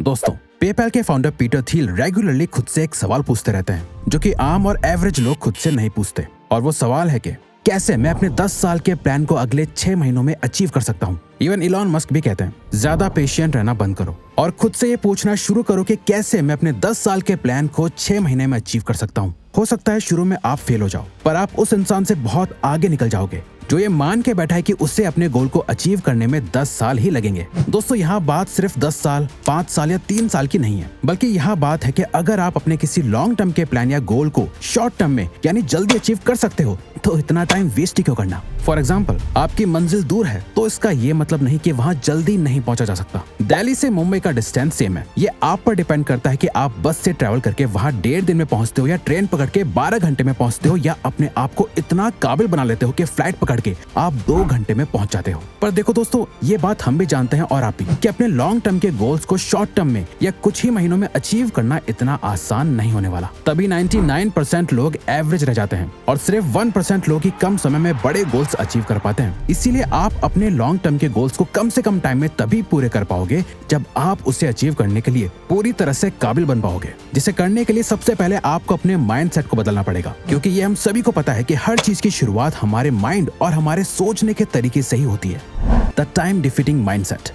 दोस्तों, पेपैल के founder Peter Thiel regularly खुद से एक सवाल पूछते रहते हैं जो कि आम और एवरेज लोग खुद से नहीं पूछते, और वो सवाल है कि कैसे मैं अपने 10 साल के प्लान को अगले 6 महीनों में अचीव कर सकता हूँ। इवन इलॉन मस्क भी कहते हैं ज्यादा पेशेंट रहना बंद करो और खुद से ये पूछना शुरू करो कि कैसे मैं अपने 10 साल के प्लान को 6 महीने में अचीव कर सकता हूँ। हो सकता है शुरू में आप फेल हो जाओ, पर आप उस इंसान से बहुत आगे निकल जाओगे जो ये मान के बैठा है कि उसे अपने गोल को अचीव करने में 10 साल ही लगेंगे। दोस्तों, यहाँ बात सिर्फ 10 साल, 5 साल या 3 साल की नहीं है, बल्कि यहाँ बात है कि अगर आप अपने किसी लॉन्ग टर्म के प्लान या गोल को शॉर्ट टर्म में यानी जल्दी अचीव कर सकते हो तो इतना टाइम वेस्ट क्यों करना। फॉर एग्जाम्पल, आपकी मंजिल दूर है तो इसका ये मतलब नहीं कि वहाँ जल्दी नहीं पहुंचा जा सकता। दिल्ली से मुंबई का डिस्टेंस सेम है, ये आप पर डिपेंड करता है कि आप बस से ट्रैवल करके वहाँ 1.5 दिन में पहुंचते हो या ट्रेन पकड़ के 12 घंटे में पहुंचते हो या अपने आप को इतना काबिल बना लेते हो कि फ्लाइट पकड़ के आप 2 घंटे में पहुंच जाते हो। पर देखो दोस्तों, ये बात हम भी जानते हैं और आप भी कि अपने लॉन्ग टर्म के गोल्स को शॉर्ट टर्म में या कुछ ही महीनों में अचीव करना इतना आसान नहीं होने वाला। तभी 99% लोग एवरेज रह जाते हैं और सिर्फ 1% लोग ही कम समय में बड़े गोल्स अचीव कर पाते हैं। इसीलिए आप अपने लॉन्ग टर्म के गोल्स को कम से कम टाइम में तभी पूरे कर पाओगे जब आप उसे अचीव करने के लिए पूरी तरह से काबिल बन पाओगे। जिसे करने के लिए सबसे पहले आपको अपने माइंडसेट को बदलना पड़ेगा, क्योंकि ये हम सभी को पता है कि हर चीज की शुरुआत हमारे माइंड और हमारे सोचने के तरीके से ही होती है। The time defeating mindset.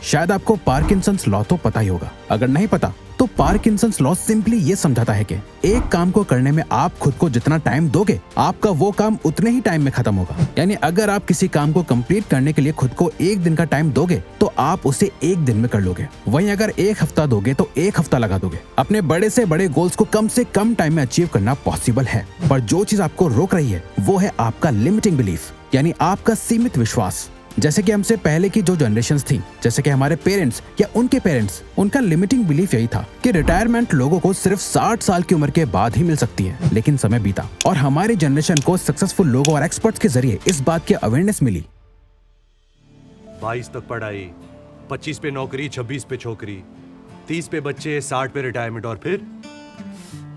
शायद आपको पार्किंसंस लॉ तो पता ही होगा, अगर नहीं पता तो पार्किंसंस लॉ सिंपली ये समझाता है कि एक काम को करने में आप खुद को जितना टाइम दोगे आपका वो काम उतने ही टाइम में खत्म होगा। यानी अगर आप किसी काम को कंप्लीट करने के लिए खुद को 1 दिन का टाइम दोगे तो आप उसे 1 दिन में कर लोगे। वहीं अगर 1 हफ्ता दोगे तो 1 हफ्ता लगा दोगे। अपने बड़े से बड़े गोल्स को कम से कम टाइम में अचीव करना पॉसिबल है, पर जो चीज आपको रोक रही है वो है आपका लिमिटिंग बिलीफ, यानी आपका सीमित विश्वास। जैसे कि हमसे पहले की जो जनरेशंस थी, जैसे कि हमारे पेरेंट्स या उनके पेरेंट्स, उनका लिमिटिंग बिलीफ यही था कि रिटायरमेंट लोगों को सिर्फ 60 साल की उम्र के बाद ही मिल सकती है। लेकिन समय बीता और हमारी जनरेशन को सक्सेसफुल लोगों और एक्सपर्ट्स के जरिए इस बात की अवेयरनेस मिली। 22 तक पढ़ाई, 25 पे नौकरी, 26 पे छोकरी, 30 पे बच्चे, 60 पे रिटायरमेंट और फिर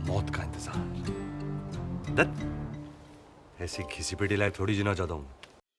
मौत का इंतजार। ऐसी घिसी पिटी लाइफ थोड़ी जीना चाहता हूँ।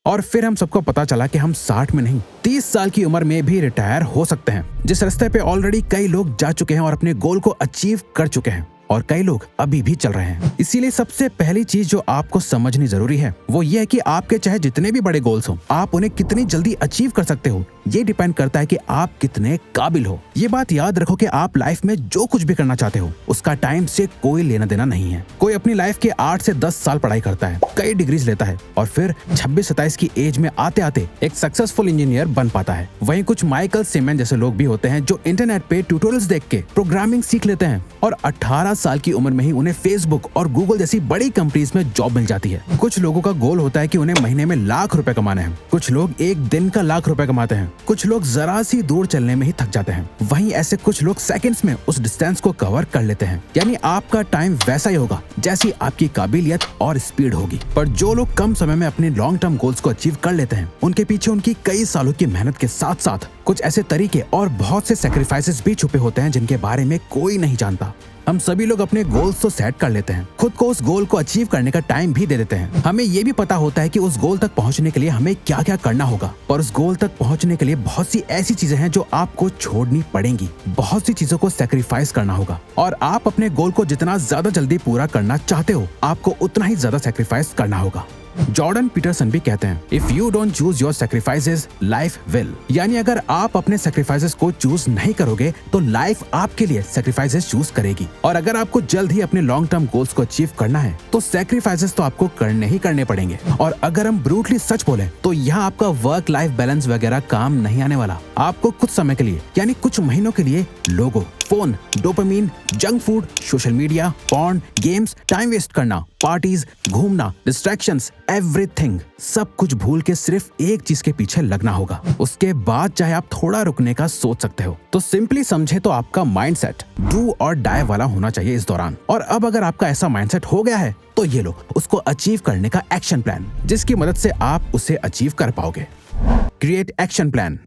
और फिर हम सबको पता चला कि हम 60 में नहीं 30 साल की उम्र में भी रिटायर हो सकते हैं, जिस रास्ते पे ऑलरेडी कई लोग जा चुके हैं और अपने गोल को अचीव कर चुके हैं और कई लोग अभी भी चल रहे हैं। इसीलिए सबसे पहली चीज जो आपको समझनी जरूरी है वो ये है कि आपके चाहे जितने भी बड़े गोल्स हो, आप उन्हें कितनी जल्दी अचीव कर सकते हो ये डिपेंड करता है कि आप कितने काबिल हो। ये बात याद रखो कि आप लाइफ में जो कुछ भी करना चाहते हो उसका टाइम से कोई लेना देना नहीं है। कोई अपनी लाइफ के 8 से 10 साल पढ़ाई करता है, कई डिग्रीज लेता है और फिर 26-27 की एज में आते आते एक सक्सेसफुल इंजीनियर बन पाता है। वहीं कुछ माइकल सिमेन जैसे लोग भी होते हैं जो इंटरनेट पे ट्यूटोरियल्स देख के प्रोग्रामिंग सीख लेते हैं और 18 साल की उम्र में ही उन्हें फेसबुक और गूगल जैसी बड़ी कंपनीज में जॉब मिल जाती है। कुछ लोगों का गोल होता है कि उन्हें महीने में लाख रुपए कमाने हैं, कुछ लोग एक दिन का लाख रुपए कमाते हैं, कुछ लोग जरा सी दूर चलने में ही थक जाते हैं। वहीं ऐसे कुछ लोग सेकंड्स में उस डिस्टेंस को कवर कर लेते हैं। यानी आपका टाइम वैसा ही होगा जैसी आपकी काबिलियत और स्पीड होगी। पर जो लोग कम समय में अपने लॉन्ग टर्म गोल्स को अचीव कर लेते हैं उनके पीछे उनकी कई सालों की मेहनत के साथ साथ कुछ ऐसे तरीके और बहुत से सैक्रिफाइसेस भी छुपे होते हैं जिनके बारे में कोई नहीं जानता। हम सभी लोग अपने गोल्स तो सेट कर लेते हैं, खुद को उस गोल को अचीव करने का टाइम भी दे देते हैं। हमें ये भी पता होता है कि उस गोल तक पहुंचने के लिए हमें क्या क्या करना होगा, पर उस गोल तक पहुंचने के लिए बहुत सी ऐसी चीजें हैं जो आपको छोड़नी पड़ेंगी, बहुत सी चीजों को सैक्रिफाइस करना होगा। और आप अपने गोल को जितना ज्यादा जल्दी पूरा करना चाहते हो आपको उतना ही ज्यादा सैक्रिफाइस करना होगा। जॉर्डन पीटरसन भी कहते हैं, if you don't choose your sacrifices life will. यानी अगर आप अपने सैक्रिफाइसेस को चूज नहीं करोगे तो लाइफ आपके लिए सैक्रिफाइसेस चूज करेगी। और अगर आपको जल्द ही अपने लॉन्ग टर्म गोल्स को अचीव करना है तो सैक्रिफाइसेस तो आपको करने ही करने पड़ेंगे। और अगर हम ब्रूटली सच बोले तो यहाँ आपका वर्क लाइफ बैलेंस वगैरह काम नहीं आने वाला। आपको कुछ समय के लिए यानी कुछ महीनों के लिए लोगो, phone, dopamine, junk food, social media, porn, games, time waste करना, पार्टीज, घूमना, डिस्ट्रैक्शंस, एवरीथिंग, सब कुछ भूल के सिर्फ एक चीज के पीछे लगना होगा। उसके बाद चाहे आप थोड़ा रुकने का सोच सकते हो। तो सिंपली समझे तो आपका माइंडसेट डू और डाई वाला होना चाहिए इस दौरान। और अब अगर आपका ऐसा माइंडसेट हो गया है तो ये लो उसको अचीव करने का एक्शन प्लान, जिसकी मदद से आप उसे अचीव कर पाओगे। Create action plan.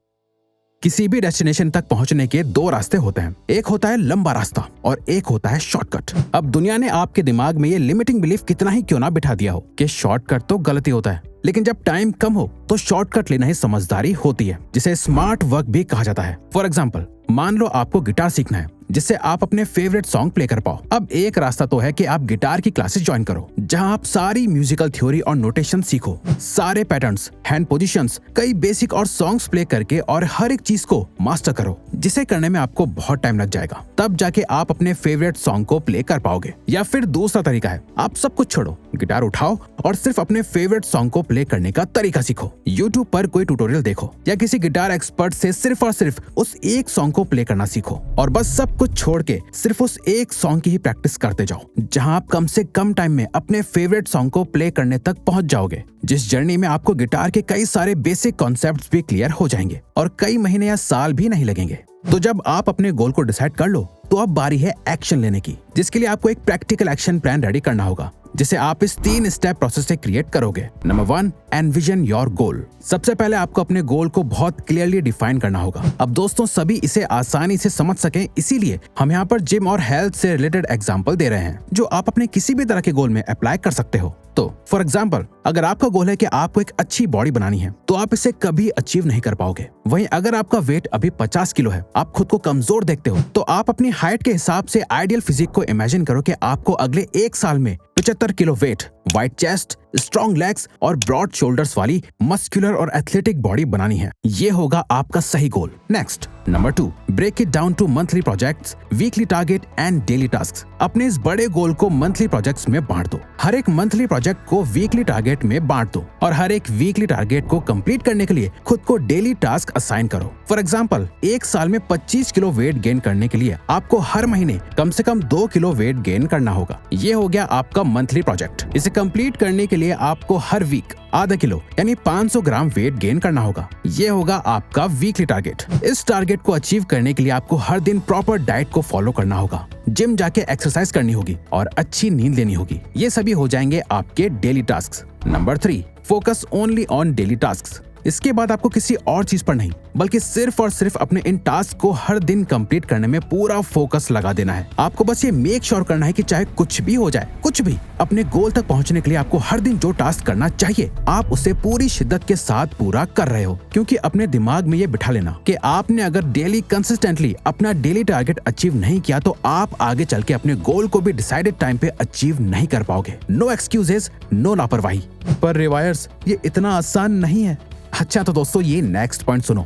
किसी भी डेस्टिनेशन तक पहुंचने के 2 रास्ते होते हैं, एक होता है लंबा रास्ता और एक होता है शॉर्टकट। अब दुनिया ने आपके दिमाग में ये लिमिटिंग बिलीफ कितना ही क्यों ना बिठा दिया हो कि शॉर्टकट तो गलती होता है, लेकिन जब टाइम कम हो तो शॉर्टकट लेना ही समझदारी होती है, जिसे स्मार्ट वर्क भी कहा जाता है। फॉर एग्जाम्पल, मान लो आपको गिटार सीखना है जिससे आप अपने फेवरेट सॉन्ग प्ले कर पाओ। अब एक रास्ता तो है कि आप गिटार की क्लासेस ज्वाइन करो, जहां आप सारी म्यूजिकल थ्योरी और नोटेशन सीखो, सारे पैटर्न्स, हैंड पोजीशंस, कई बेसिक और सॉन्ग्स प्ले करके और हर एक चीज को मास्टर करो, जिसे करने में आपको बहुत टाइम लग जाएगा। तब जाके आप अपने फेवरेट सॉन्ग को प्ले कर पाओगे। या फिर दूसरा तरीका है, आप सब कुछ छोड़ो, गिटार उठाओ और सिर्फ अपने फेवरेट सॉन्ग को प्ले करने का तरीका सीखो। यूट्यूब पर कोई ट्यूटोरियल देखो या किसी गिटार एक्सपर्ट से सिर्फ और सिर्फ उस एक सॉन्ग को प्ले करना सीखो और बस सब कुछ छोड़ के सिर्फ उस एक सॉन्ग की ही प्रैक्टिस करते जाओ, जहां आप कम से कम टाइम में अपने फेवरेट सॉन्ग को प्ले करने तक पहुंच जाओगे। जिस जर्नी में आपको गिटार के कई सारे बेसिक कॉन्सेप्ट्स भी क्लियर हो जाएंगे और कई महीने या साल भी नहीं लगेंगे। तो जब आप अपने गोल को डिसाइड कर लो तो अब बारी है एक्शन लेने की, जिसके लिए आपको एक प्रैक्टिकल एक्शन प्लान रेडी करना होगा, जिसे आप इस 3 स्टेप प्रोसेस से क्रिएट करोगे। Number 1, envision your goal. सबसे पहले आपको अपने गोल को बहुत क्लियरली डिफाइन करना होगा। अब दोस्तों, सभी इसे आसानी से समझ सकें, इसीलिए हम यहाँ पर जिम और हेल्थ से रिलेटेड एग्जांपल दे रहे हैं, जो आप अपने किसी भी तरह के गोल में अप्लाई कर सकते हो। तो फॉर एग्जाम्पल, अगर आपका गोल है कि आपको एक अच्छी बॉडी बनानी है, तो आप इसे कभी अचीव नहीं कर पाओगे। वहीं अगर आपका वेट अभी 50 किलो है, आप खुद को कमजोर देखते हो, तो आप अपनी हाइट के हिसाब से आइडियल फिजिक को इमेजिन करो कि आपको अगले 1 साल में 75 kilo weight, wide chest, strong legs और ब्रॉड शोल्डर्स वाली मस्कुलर और एथलेटिक बॉडी बनानी है। ये होगा आपका सही goal. Next, number 2, break it down to monthly projects, weekly target and daily task. अपने इस बड़े गोल को मंथली प्रोजेक्ट्स में बांट दो। हर एक मंथली प्रोजेक्ट को वीकली टारगेट में बांट दो और हर एक वीकली टारगेट को कंप्लीट करने के लिए खुद को डेली टास्क असाइन करो। फॉर एग्जाम्पल, 1 साल में 25 किलो वेट गेन करने के लिए आपको हर महीने कम से कम 2 किलो वेट गेन करना होगा। ये हो गया आपका मंथली प्रोजेक्ट। इसे कंप्लीट करने के लिए आपको हर वीक आधा किलो यानी 500 ग्राम वेट गेन करना होगा। ये होगा आपका वीकली टारगेट। इस टारगेट को अचीव करने के लिए आपको हर दिन प्रॉपर डाइट को फॉलो करना होगा, जिम जाके एक्सरसाइज करनी होगी और अच्छी नींद लेनी होगी। ये सभी हो जाएंगे आपके daily tasks. Number 3, focus only on daily tasks. इसके बाद आपको किसी और चीज पर नहीं, बल्कि सिर्फ और सिर्फ अपने इन टास्क को हर दिन कंप्लीट करने में पूरा फोकस लगा देना है। आपको बस ये मेक श्योर करना है कि चाहे कुछ भी हो जाए, कुछ भी, अपने गोल तक पहुंचने के लिए आपको हर दिन जो टास्क करना चाहिए, आप उसे पूरी शिद्दत के साथ पूरा कर रहे हो। क्योंकि अपने दिमाग में ये बिठा लेना कि आपने अगर डेली कंसिस्टेंटली अपना डेली टारगेट अचीव नहीं किया, तो आप आगे चल के अपने गोल को भी डिसाइडेड टाइम पे अचीव नहीं कर पाओगे। नो एक्सक्यूजेस, नो लापरवाही। पर रिवायर्स, ये इतना आसान नहीं है। अच्छा, तो दोस्तों ये नेक्स्ट पॉइंट सुनो,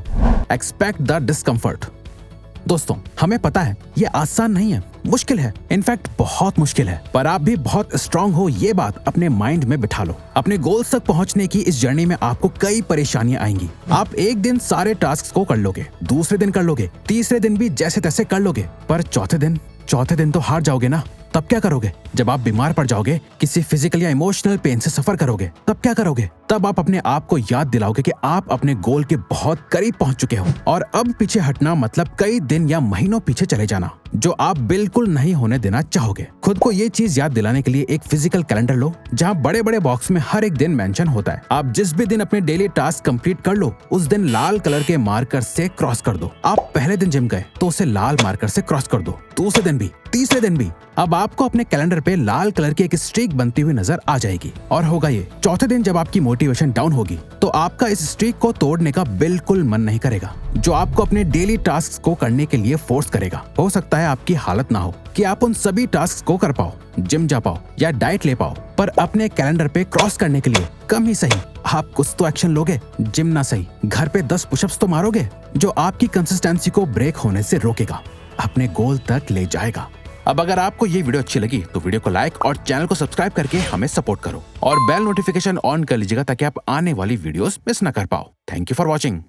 एक्सपेक्ट द डिस्कम्फर्ट। दोस्तों, हमें पता है ये आसान नहीं है, मुश्किल है, इनफैक्ट बहुत मुश्किल है, पर आप भी बहुत स्ट्रांग हो, ये बात अपने माइंड में बिठा लो। अपने गोल्स तक पहुंचने की इस जर्नी में आपको कई परेशानियां आएंगी। आप एक दिन सारे टास्क को कर लोगे, दूसरे दिन कर लोगे, तीसरे दिन भी जैसे तैसे कर लोगे, पर चौथे दिन तो हार जाओगे ना। तब क्या करोगे? जब आप बीमार पड़ जाओगे, किसी फिजिकल या इमोशनल पेन से सफर करोगे, तब क्या करोगे? तब आप अपने आप को याद दिलाओगे कि आप अपने गोल के बहुत करीब पहुंच चुके हो और अब पीछे हटना मतलब कई दिन या महीनों पीछे चले जाना, जो आप बिल्कुल नहीं होने देना चाहोगे। खुद को ये चीज याद दिलाने के लिए एक फिजिकल कैलेंडर लो, जहां बड़े बड़े बॉक्स में हर एक दिन मेंशन होता है। आप जिस भी दिन अपने डेली टास्क कंप्लीट कर लो, उस दिन लाल कलर के मार्कर से क्रॉस कर दो। आप पहले दिन जिम गए तो उसे लाल मार्कर से क्रॉस कर दो, दूसरे दिन भी, तीसरे दिन भी। अब आपको अपने कैलेंडर पे लाल कलर की एक स्ट्रीक बनती हुई नजर आ जाएगी। और होगा ये, चौथे दिन जब आपकी मोटिवेशन डाउन होगी, तो आपका इस स्ट्रीक को तोड़ने का बिल्कुल मन नहीं करेगा, जो आपको अपने डेली टास्क को करने के लिए फोर्स करेगा। हो सकता है आपकी हालत ना हो कि आप उन सभी टास्क को कर पाओ, जिम जा पाओ या डाइट ले पाओ, पर अपने कैलेंडर पे क्रॉस करने के लिए कम ही सही आप कुछ तो एक्शन लोगे। जिम ना सही, घर पे 10 पुशअप्स तो मारोगे, जो आपकी कंसिस्टेंसी को ब्रेक होने से रोकेगा, अपने गोल तक ले जाएगा। अब अगर आपको ये वीडियो अच्छी लगी तो वीडियो को लाइक और चैनल को सब्सक्राइब करके हमें सपोर्ट करो और बेल नोटिफिकेशन ऑन कर लीजिएगा, ताकि आप आने वाली वीडियोस मिस ना कर पाओ। Thank you for watching.